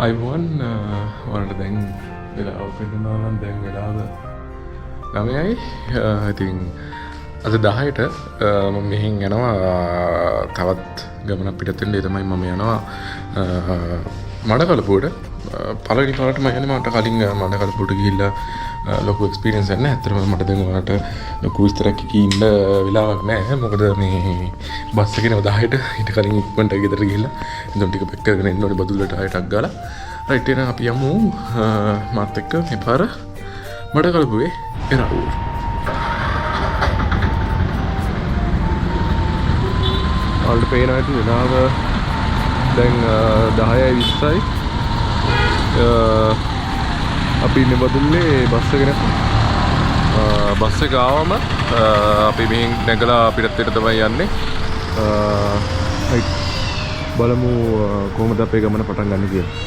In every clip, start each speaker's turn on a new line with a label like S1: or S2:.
S1: අයිබෝන් වලට දැන් වෙලාව පෙන්ටනවා නම් දැන් වෙලාව 9යි. ඉතින් අද 10ට මම මෙහෙන් යනවා තවත් ගමනක් පිටතින්. ඒ තමයි මම යනවා මඩකලපුවට. පළවෙනි පාරට මම යන්නේ. මට කලින් මඩකලපුවට ගිහිල්ලා ලොකු එක්ස්පීරියන්ස් එකක් නැහැ. ඇත්තටම මට දැන් ඔයාලට ලොකු විස්තරයක් කියන්න වෙලාවක් නැහැ. මොකද මේ බස් එකේ 10ට ඊට කලින් ඉක්මනට ගෙදර ගිහිල්ලා එතන ටික පැක් කරගෙන එන්න ඕනේ බදුල්ලට ආයෙත් ගාලා. රයිට් එහෙනම් අපි යමු මාත් එක්ක මේ පාර මඩකලපුවේ එරවුල්. ඔයාලට පේනවා ඇති වෙලාව දැන් 10:20යි. අපි ඉන්නේ බදුල්ලේ බස් එකේ. බස් එක ආවම අපි මෙහෙන් නැගලා පිටත්තට තමයි යන්නේ. බලමු කොහොමද අපේ ගමන පටන් ගන්න කියලා.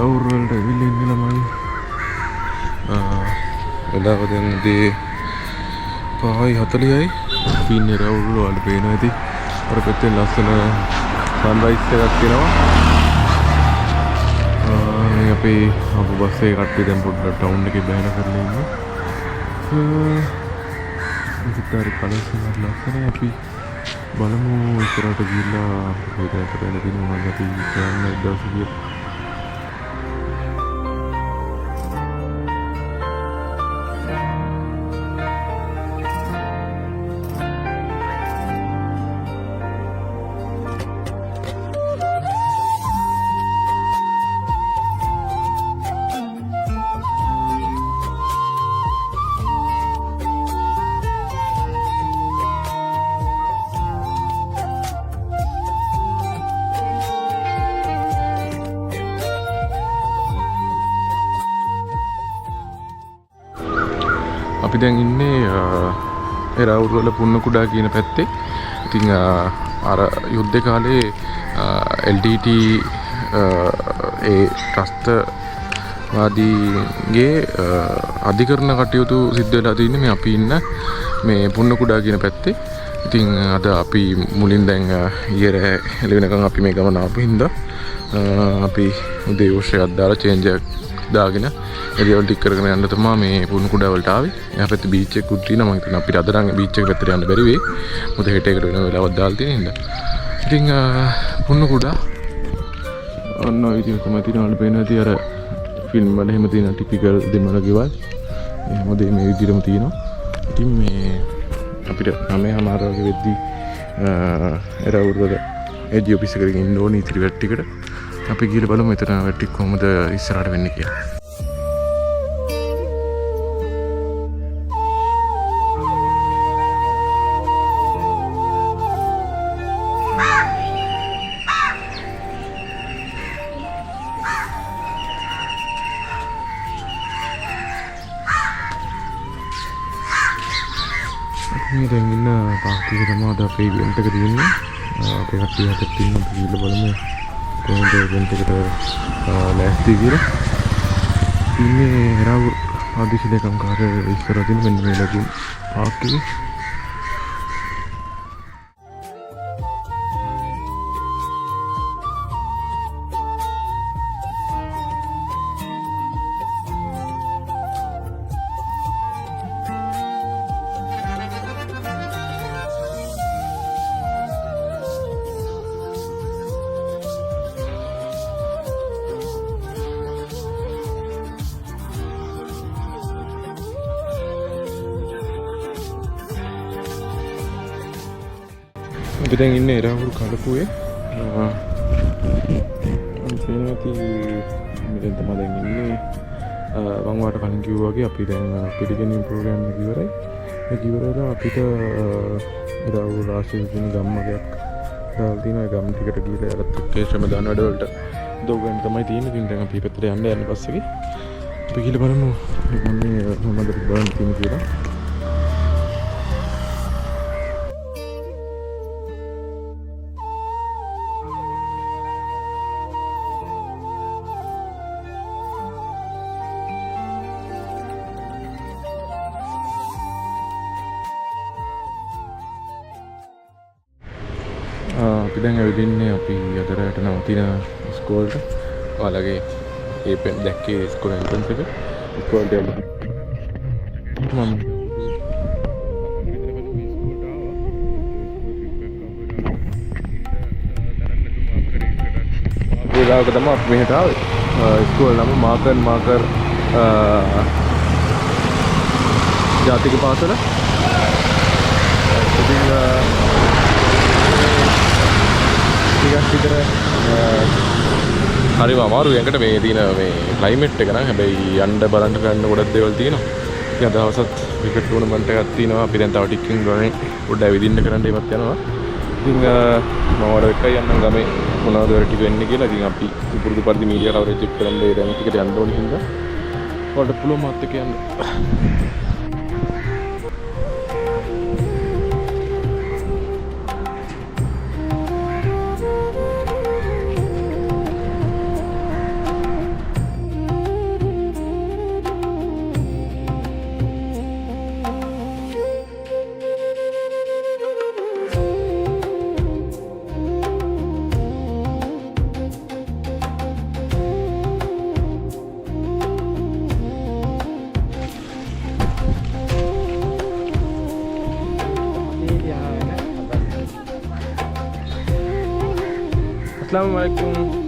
S1: රවුල් වලට ඇවිල්ලා ඉන්නේ ළමයි. වෙලාව දැන් උදේ 5:40යි. අපි ඉන්නේ රවුල් වල. ඔයාලට පේනවා ඇති අර පැත්තෙන් ලස්සන සන්රයිස් එකක් එනවා. මේ අපේ බස් එකේ කට්ටිය දැන් පොඩ්ඩක් ටවුන් එකේ බෑන කරලා ඉන්නේ. විතරයි කලස් එක ලස්සනයි. අපි බලමු ඉස්සරහට ගිහිල්ලා හොයකට බෑන දිනුවා නම් අපි යන්න දවස් ගියා. අපි දැන් ඉන්නේ එරවුල් වල පුන්න කුඩා කියන පැත්තේ. ඉතින් අර යුද්ධ කාලේ LTT ඒ ත්‍රස්ත වාදීගේ අධිකරණ කටයුතු සිද්ධ වෙලා තියෙන්නේ මේ අපි ඉන්න මේ පුන්න කුඩා කියන පැත්තේ. ඉතින් අද අපි මුලින් දැන් ඊයර එළවෙනකන් අපි මේ ගමන ආපු හින්දා අපි උදේ උෂයක් දාලා චේන්ජ් එකක් දාගෙන එළියවල ටික කරගෙන යන්න තමයි මේ පුන්න කුඩා වලට ආවේ. එහා පැත්තේ බීච් එකකුත් තියෙනවා. මම හිතන්නේ අපිට අද නම් බීච් එක පැත්තට යන්න බැරි වෙයි. මොකද හෙට එකට වෙන වෙලාවක් දාලා තියෙන හින්දා. ඉතින් පුන්න කුඩා ඔන්න ඔය විදිහට තමයි තියෙනවා. පේනවා ඉතින් අර ෆිල්ම් වල එහෙම තියෙන ටිපිකල් දෙමළ ගෙවල්. එහෙම දෙ මේ විදිහටම තියෙනවා. ඉතින් මේ අපිට 9:00 වගේ වෙද්දී එරවුරුවල එජි ඔෆිස් එකකින් ඉන්න ඕනේ ඉතිරි වැඩ ටිකට. අපි ගිහලා බලමු මෙතන වැඩ ටික කොහොමද ඉස්සරහට වෙන්නේ කියලා. මේ දැන් ඉන්න පාර්කින් තමයි අද අපේ ඉවෙන්ට් එක තියෙන්නේ. අපේ කට්ටිය හතක් ඉන්නවා. අපි ගිහලා බලමු කොහොමද ඉවෙන්ට් එකට ලෑස්ති කියලා. ඉන්නේ රාව් ආදිශ දෙකම් කාර්ය ඉස්සර තියෙන මෙන්න මේ ලගින් පාර්කින්. අපි දැන් ඉන්නේ එරාවුරු කඩපුවේ. පේනවාති මෙතෙන් තමයි දැන් ඉන්නේ. මම වාට කලින් කිව්වා වගේ අපි දැන් පිළිගැනීම් ප්‍රෝග්‍රෑම් එක ඉවරයි. ඒක ඉවරලා අපිට එරාවුරු රාශිය කියන ගම්මගයක් දාලා තියෙනවා. ඒ ගම් ටිකට ගිහලා යාලත් එක්ක ශ්‍රම දාන වැඩ වලට දෝගන්න තමයි තියෙන්නේ. ඉතින් දැන් අපි පැත්තට යන්න පස්සේ අපි ගිහලා බලමු මේ මොනවද බලන්න තියෙන්නේ කියලා. අපි දැන් ඇවිදින්නේ අපි අද රැට නවතින ස්කෝල්ට. ඔයාලගේ ඒ පෙන් දැක්කේ ස්කෝල් එන්ට්‍රන්ස් එක. ස්කෝල්ට යන්න. මම ඒලාවක තමයි අපි මෙහෙට ආවේ. ස්කෝල් නම මාකර් ජාතික පාසල. ඉතින් ටිකක් විතර හරිම අමාරුයි යකට මේ තියෙන මේ ක්ලයිමේට් එක නම්. හැබැයි යන්න බලන්න ගන්න ගොඩක් දේවල් තියෙනවා. ඉතින් අද හවසත් ක්‍රිකට් ටූර්නමන්ට් එකක් තියෙනවා. අපි දැන් තව ටිකකින් ගමේ පොඩ්ඩක් ඇවිදින්න කරන්න ඒවත් යනවා. ඉතින් මම වල එකයි යන්නම් ගමේ මොනවද වෙර ටික වෙන්නේ කියලා. ඉතින් අපි පුරුදු පරිදි මීඩියා කවරේජ් එක කරන්න ඒ දැන් ටිකට යන්න ඕනේ හින්දා ඔයාලට පුළුවන් මාත් එක්ක යන්න. Assalamualaikum.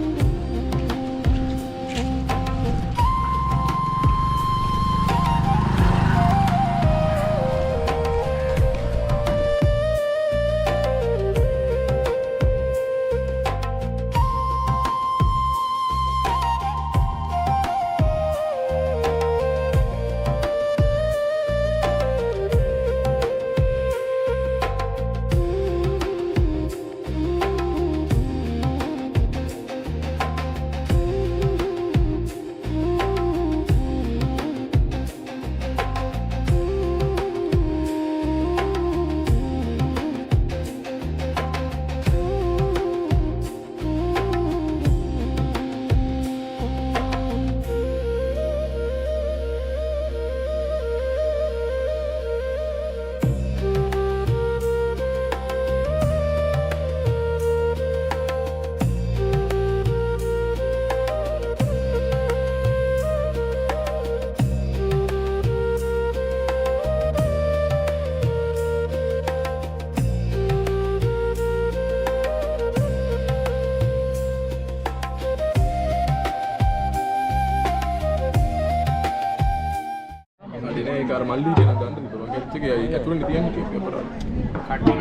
S1: අදිනේ ඒක අර මල්ලි කියන ගන්න තිබුණා. කෙට් එකේ ඇතුළේ තියන්නේ කේක් එක කරා.
S2: කට්ටිය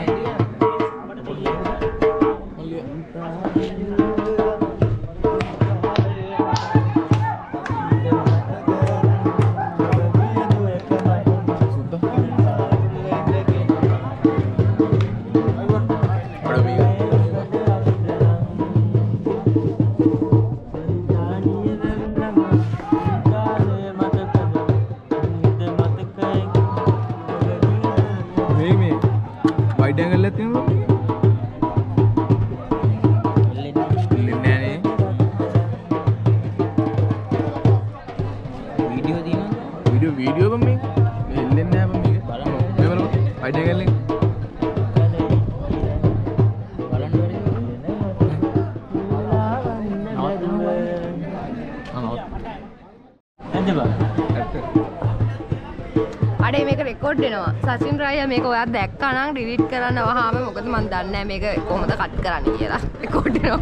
S3: අඩේ මේක රෙකෝඩ් වෙනවා. සචින් රායා මේක ඔයා දැක්කා නම් ඩිලීට් කරන්න වහාම මොකද මන් දන්නේ නැහැ මේක කොහොමද කට් කරන්නේ කියලා. රෙකෝඩ් වෙනවා.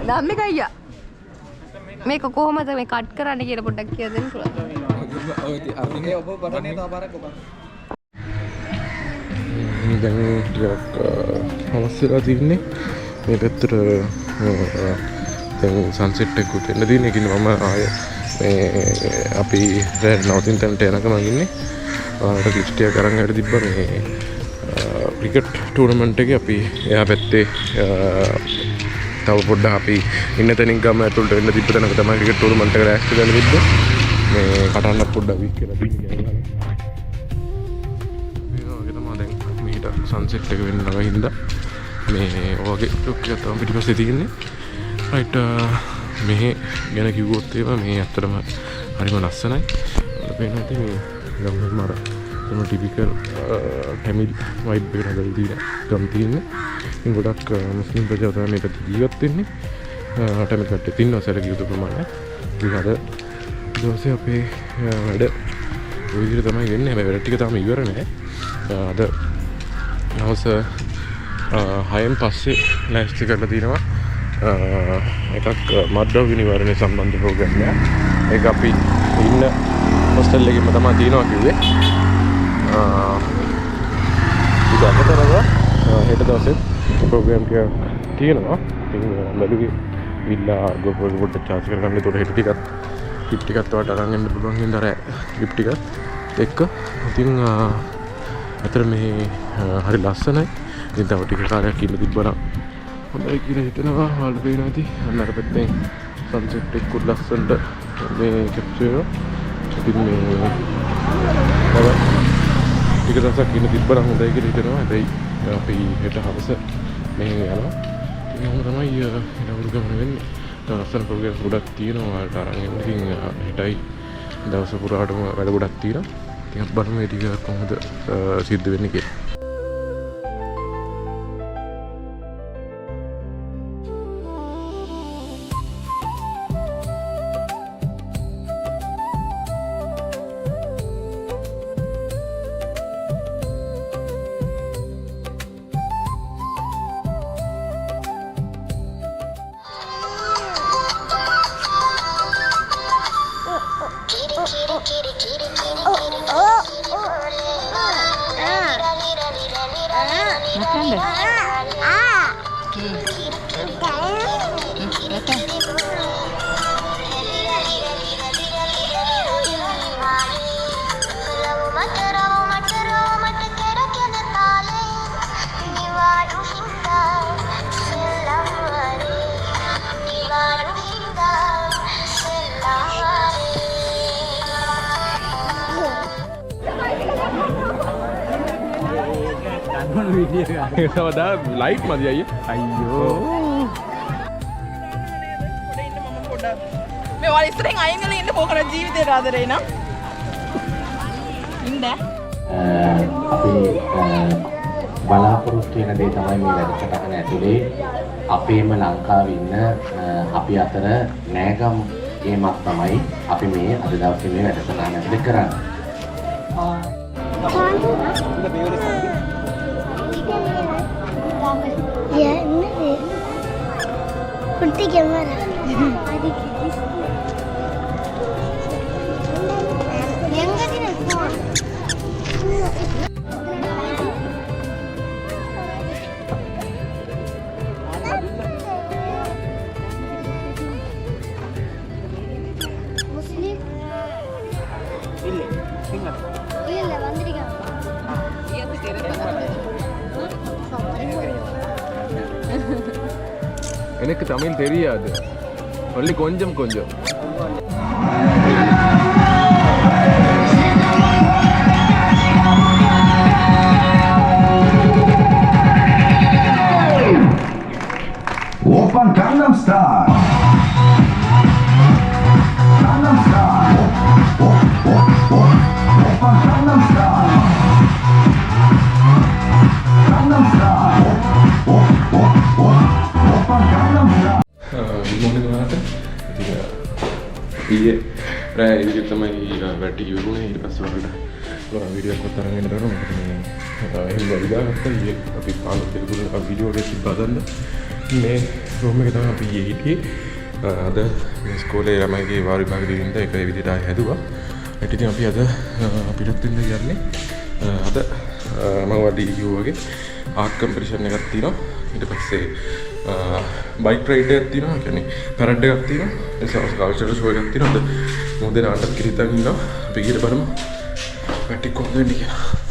S3: ධම්මික අයියා. මේක කොහොමද මේ කට් කරන්නේ කියලා පොඩ්ඩක් කියලා දෙන්න පුළුවන්ද?
S2: ඔය අරිනේ ඔබ බටනේ තව පාරක් ඔබ.
S1: දැන් ටිකක් අවශ්‍යලා තින්නේ මේ පැත්තට දැන් සන්සෙට් එකකුත් එන්න තියෙන එකකින් මම ආයේ මේ අපි නවතින තැනට යනකම ඉන්නේ. ඔයාලට ක්ලිප්ස් ටික අරන් හරි තිබ්බා මේ ක්‍රිකට් ටූර්නමන්ට් එකේ අපි එහා පැත්තේ තව පොඩ්ඩක් අපි ඉන්න තැනින් ගම ඇතුළට වෙන්න තිබ්බ තැනක තමයි ක්‍රිකට් ටූර්නමන්ට් එක රැස්ට් කරන්න තිබ්බේ. මේ කටහඬක් පොඩ්ඩක් වික් කරලා තින්නේ. සන්සෙට් එක වෙන්න ළඟ හින්දා මේ වගේ ලුක් එකක් තමයි පිටිපස්සේ තියෙන්නේ. රයිට් මෙහෙ ගැන කිව්වොත් ඒවා මේ ඇත්තටම හරිම ලස්සනයි. ඔයාලා පේනවා ඇති මේ ගම් මර තම ටිපිකල් ටැමිල් වයිබ් එකකට හදලා තියෙන ගම් තියෙන්නේ. ඉතින් ගොඩක් මුස්ලිම් ප්‍රජාව තමයි මේක ජීවත් වෙන්නේ. ටැමිල් කට්ටිය ඉන්නවා සැලකිය යුතු ප්‍රමාණයක්. ඉතින් අද දවසේ අපේ වැඩ ඔය විදිහට තමයි වෙන්නේ. හැබැයි වැඩ ටික තාම ඉවර නැහැ. අද හවස 6න් පස්සේ ලෑස්ති කරලා තියෙනවා එකක් මද්දව නිවාරණය සම්බන්ධ ප්‍රෝග්‍රෑම් එකක්. ඒක අපි ඉන්න හොස්ටල් එකේම තමයි තියෙනවා කිව්වේ. ඒක අතරව හෙට දවසේ ප්‍රෝග්‍රෑම් එක තියෙනවා. ඉතින් බැලුවේ විල්ලා ගොපල් පොඩ්ඩක් charge කරගන්න. ඒතකොට හෙට ටිකක් ලිෆ්ට් එකත් වට අරන් එන්න පුළුවන් හින්දා අර ලිෆ්ට් ටිකත් එක්ක. ඉතින් අතර මේ හරි ලස්සනයි. ඉතින් තව ටික කාලයක් ඉන්න තිබ්බනම් හොඳයි කියලා හිතනවා. ඔයාලට පේනවා ඇති. අන්න අර පැත්තෙන් සන්සෙට් එක ලස්සනට මේ කැප්චර් වෙනවා. ඉතින් මේ තව ටික දවසක් ඉන්න තිබ්බනම් හොඳයි කියලා හිතනවා. හැබැයි අපි හෙට හවස මෙහෙම යනවා. ඉතින් ඔහොම තමයි ඊළඟ ගමන වෙන්නේ. තව ලස්සන ප්‍රෝග්‍රෑම් ගොඩක් තියෙනවා. ඔයාලට අරන් එන්න. ඉතින් හෙටයි දවස පුරාටම වැඩ ගොඩක් තියෙනවා. ඉතින් අපි බලමු මේ ටික කොහොමද සිද්ධ වෙන්නේ කියලා. සවදා ලයිට් මදි අයියේ. අයියෝ.
S4: මේ වල ඉස්සරෙන් අයින් වෙලා ඉන්න මොකද ජීවිතේට ආදරේ නම්. ඉන්න.
S5: අපි බලාපොරොත්තු වෙන දේ තමයි මේ වැඩසටහන ඇතුලේ අපේම ලංකාවේ ඉන්න අපි අතර නෑගම් ගේමක් තමයි අපි මේ අද දවසේ මේ වැඩසටහන ඇතුලේ කරන්නේ.
S6: Ya, ini kunti gimana?
S1: எனக்கு தமிழ் தெரியாது ஒன்லி கொஞ்சம் கொஞ்சம்
S6: Open Gangnam Style. Gangnam Style. Open Gangnam Style. Gangnam Style. Open Gangnam Style.
S1: මොනවද වුණාට ඊයේ රෑ ඉතින් තමයි වැටි ඉවරුනේ ඊට පස්සේ වලට වීඩියෝ එකක් තරම් එන්න දරන මොකද මේ එහෙම වලිදාගත්තා ඊයේ අපි පාලක දෙවිතුන් වීඩියෝ එකක් බදන්න මේ රූම් එක තමයි අපි ඊයේ හිටියේ අද මේ ස්කෝලේ ළමයිගේ වාර විභාග දිනින්ද ඒක ඒ විදිහට ආයෙ හැදුවා ඒත් ඉතින් අපි අද පිටත් වෙන්න යන්නේ අද මම වඩි කිව්වා වගේ ආර්ට් කම්පිටිෂන් එකක් තියෙනවා ඊට පස්සේ බයික් රයිඩ් එකක් තියෙනවා කියන්නේ පැරඩ් එකක් තියෙනවා ඒ සවස් කල්චරල් ෂෝ එකක් තියෙනවා අද මොකද නාටක කිරිතන් ඉන්නවා අපි ගිහලා බලමු වැටි කොහොමද වෙන්නේ කියලා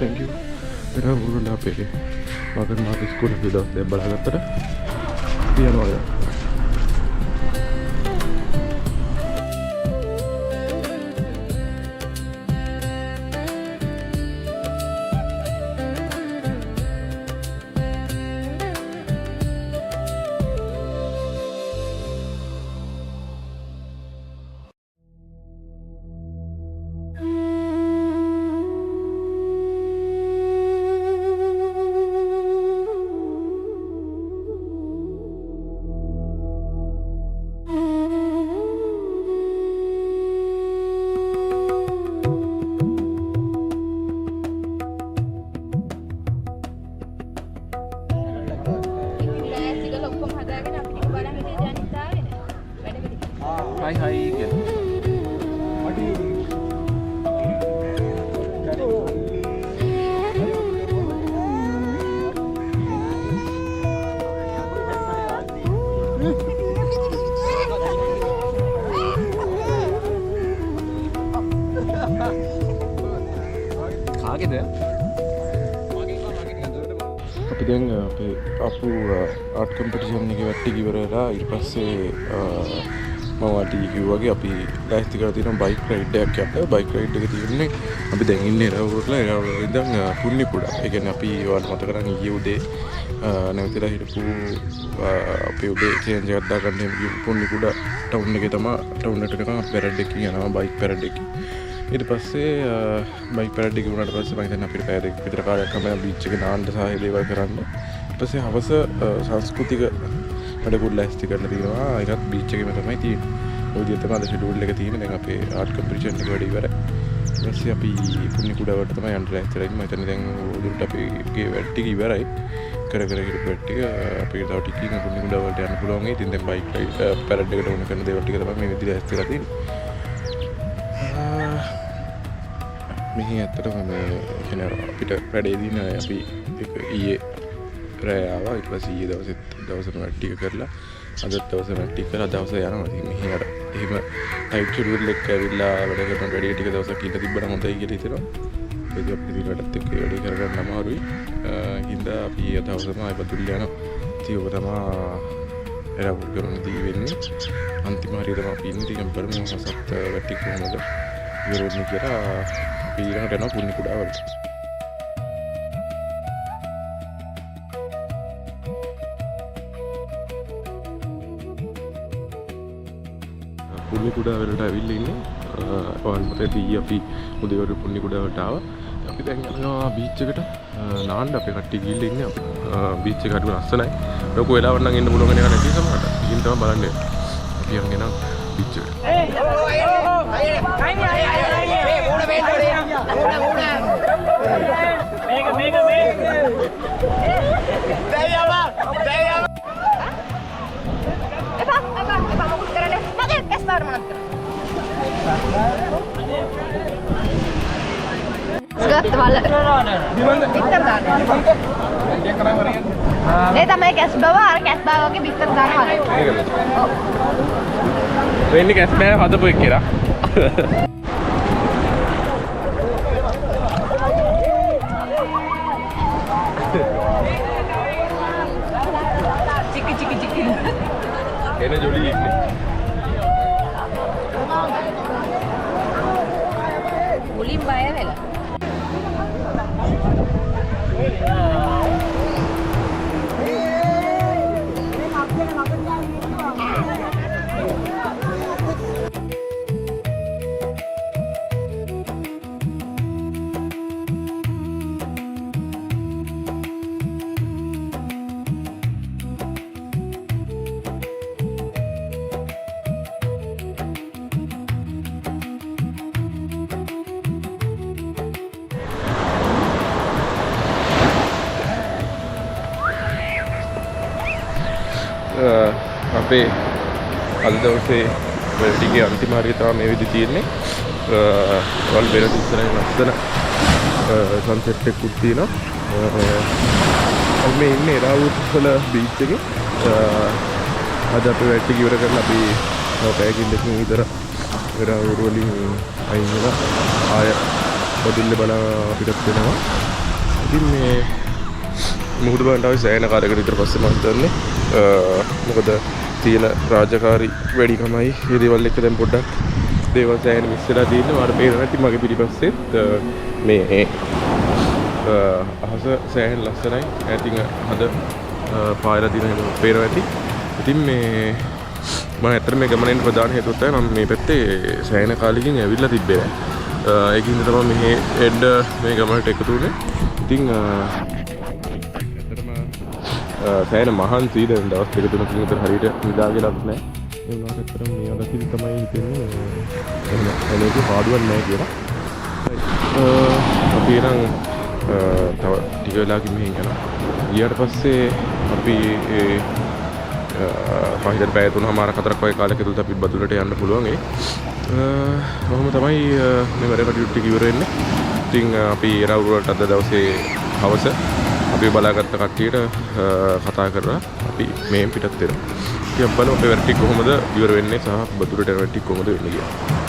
S1: thank you era burulla apeke magan ma school එක දවස් දෙකක් බලාගත්තට තියනවා
S2: Hai gitu. Kaget ya?
S1: අපි දැන් අපේ අපු ආර්ට් කම්පිටිෂන් එකේ වැට්ටි ඉවරලා ඊට පස්සේ මම වටි කිව්වාගේ අපි ලෑස්ති කරලා තියෙන බයික් රයිඩ් එකක් යන්න බයික් රයිඩ් එක තියෙන්නේ අපි දැන් ඉන්නේ එරවුරලා ඉඳන් පුන්නිකුඩා ඒ කියන්නේ අපි ඔයාලට මතක නම් ඊයේ උදේ නැවතිලා හිටපු අපේ උදේ චේන්ජ් එකක් දාගන්න පුන්නිකුඩා ටවුන් එකේ තමයි ටවුන් එකට නිකන් පැරඩ් එකකින් යනවා බයික් පැරඩ් එකකින් ඊට පස්සේ බයික් පැරඩ් එක වුණාට පස්සේ මම හිතන්නේ අපිට පැය දෙකක් විතර කාලයක් තමයි බීච් එකේ නාන්න සහ දේවල් කරන්න ඊට පස්සේ හවස සංස්කෘතික වැඩකුත් ලෑස්ති කරලා තියෙනවා ඒකත් බීච් එකේම තමයි තියෙන්නේ ඔය විදිහට තමයි අද ෂෙඩියුල් එක තියෙන්නේ දැන් අපේ ආර්ට් කම්පිටිෂන් එක වැඩ ඉවරයි ඊට පස්සේ අපි පුන්නිකුඩාවට තමයි යන්න ලෑස්තිලා ඉන්නේ මම හිතන්නේ දැන් උදේට අපේ වැඩ ටික ඉවරයි කර හිටපු වැඩ ටික අපි තව ටිකකින් පුන්නිකුඩාවට යන්න පුළුවන් ඉතින් දැන් බයික් රයිඩ් පැරඩ් එකට වුණ කරන දේවල් ටික තමයි මේ විදිහට ලෑස්තිලා තියෙන්නේ මෙහි ඇත්තටම මේ කියන්නේ අපිට වැඩේදීන අපි ඊයේ රෑ ආවා ඊට පස්සේ ඊයේ දවසට වැඩ ටික කරලා අද දවසේ වැඩ ටික කරලා දවස යනවා ඉතින් මෙහි අර එහෙම ටයිට් ෂෙඩියුල් එක ඇවිල්ලා වැඩ කරන වැඩි ටික දවසක් ඉන්න තිබ්බනම් හොඳයි කියලා හිතෙනවා ඒක අපිට දින වැඩත් එක්ක වැඩි කරගන්න අමාරුයි හින්දා අපි දවසම ආයෙ බදුල්ල යනවා ඉතින් ඔබ තමයි එරවුල් කරන දී වෙන්නේ අන්තිම හරිය තමයි අපි ඉන්නේ ඉතින් බලමු සත් වැඩ ටික කොහොමද ඉවරෙන්නේ කියලා අපි ඊළඟට යනවා පුන්නිකුඩාවට පුන්නිකුඩා වලට ඇවිල්ලා ඉන්නේ ඔයාලට ඊයේ අපි උදේවරු පුන්නිකුඩාවට ආවා අපි දැන් යනවා බීච් එකට නාන්න අපේ කට්ටිය ගිහිල්ලා ඉන්නේ බීච් එක හරි ලස්සනයි ලොකු වෙලාවක් නම් ඉන්න පුළුවන් එක නැති සමහරට ඉතින් තමයි බලන්නේ අපි යන් එනවා බීච් එකට
S3: ගත්ත වල පිටර දාන්න. ඒ තමයි කැස් බව අර කැස් බව වගේ පිටර දානවා.
S1: ඒකද? වෙන්නේ කැස් බව හදපු එක කියලා. එන ජොලි ඉන්නේ.
S3: මුලින් බය වෙලා.
S1: අපේ අද දවසේ වැඩටිගේ අන්තිම හරිය තමයි මේ විදිහට තියෙන්නේ. වල් බෙර ඉස්සරහින් ලස්සන සන්සෙට් එකකුත් තියෙනවා. අපි මේ ඉන්නේ රාවුත්සල බීච් එකේ. අද අපි වැඩටිග ඉවර කරලා අපි පැයකින් දෙකකින් විතර රාවුර වලින් අයින් වෙලා ආය පොදිල්ල බලා අපිට වෙනවා. ඉතින් මේ මුහුදු බලන්න ආවේ සෑහෙන කාලයකට විතර පස්සේ මම හිතන්නේ. මොකද තියෙන රාජකාරී වැඩිකමයි මේ දේවල් එක්ක දැන් පොඩ්ඩක් දේවල් සෑහෙන මිස් වෙලා තියෙනවා. මට පේනවා නැති මගේ පිටිපස්සෙත් මේ අහස සෑහෙන ලස්සනයි. ඈතින් හද පායලා තියෙන පේනවා ඇති. ඉතින් මේ මම ඇත්තට මේ ගමනේ ප්‍රධාන හේතුව තමයි මම මේ පැත්තේ සෑහෙන කාලෙකින් ඇවිල්ලා තිබ්බේ නැහැ. ඒකින්ද තමයි මෙහි එන්න මේ ගමනට එකතු වුනේ. ඉතින් සෑහෙන මහන්සි දැන් දවස් දෙක තුනකින් විතර හරියට නිදාගෙලත් නැහැ. ඒ වුණාට ඇත්තටම මේ අදකින් තමයි හිතෙන්නේ එහෙම එනේදී පාඩුවක් නැහැ කියලා. අපි නම් තව ටික වෙලාවකින් මෙහෙන් යනවා. ඊට පස්සේ අපි පහින් පැය 3:00-4ක් වගේ කාලයක තුලත් අපි බදුලට යන්න පුළුවන්. කොහොම තමයි මේ වැඩ කටයුතු ටික ඉවර වෙන්නේ. ඉතින් අපි රවුරට අද දවසේ හවස අපි බලාගත්ත කට්ටියට කතා කරලා අපි මේ පිටත් වෙනවා. ඉතින් බලමු අපේ වැඩ ටික කොහොමද ඉවර වෙන්නේ සහ බදුලට වැඩ ටික කොහොමද වෙන්නේ කියලා.